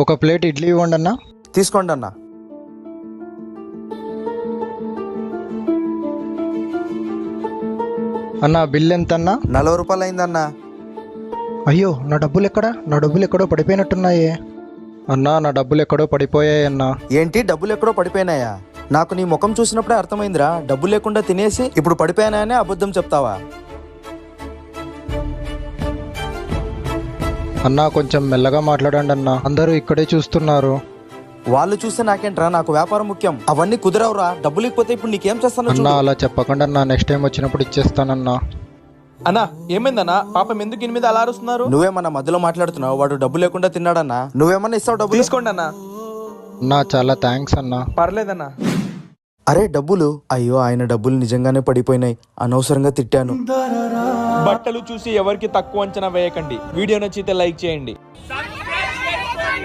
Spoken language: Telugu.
ఒక ప్లేట్ ఇడ్లీ ఇవ్వండి అన్న. తీసుకోండి అన్న. అన్న బిల్ ఎంత అన్న? 40 రూపాయలు అయిందన్న. అయ్యో నా డబ్బులు ఎక్కడా? నా డబ్బులు ఎక్కడో పడిపోయినట్టున్నాయే. అన్నా నా డబ్బులు ఎక్కడో పడిపోయాయి అన్నా. ఏంటి డబ్బులు ఎక్కడో పడిపోయినాయా? నాకు నీ ముఖం చూసినప్పుడే అర్థమైందిరా, డబ్బులు లేకుండా తినేసి ఇప్పుడు పడిపోయాననే అబద్ధం చెప్తావా? అన్నా కొంచెం మెల్లగా మాట్లాడండి అన్నా, అందరూ ఇక్కడే చూస్తున్నారు. వాళ్ళు చూస్తే నాకేంట్రా, నాకు వ్యాపారం ముఖ్యం. అవన్నీ కుదరవురా, డబ్బులు లేకపోతే ఇప్పుడు నీకేం చేస్తాను అన్నా అలా చెప్పకండి అన్నా, నెక్స్ట్ టైం వచ్చినప్పుడు ఇచ్చేస్తానన్నా. అన్నా ఏమైందన్నా? పాపం ఎందుకు ఇన్ని మీద అలా అరుస్తున్నారు? నువ్వేమన్నా మధ్యలో మాట్లాడుతున్నావు? వాడు డబ్బు లేకుండా తిన్నాడన్నా. నువ్వేమన్నా ఇస్తావు డబ్బులు? తీసుకోండి అన్నా. అన్నా చాలా థ్యాంక్స్ అన్నా. పర్లేదన్నా. అరే డబ్బులు, అయ్యో ఆయన డబ్బులు నిజంగానే పడిపోయినాయి, అనవసరంగా తిట్టాను. బట్టలు చూసి ఎవరికి తక్కువ అంచనా వేయకండి. వీడియో నచ్చితే లైక్ చేయండి.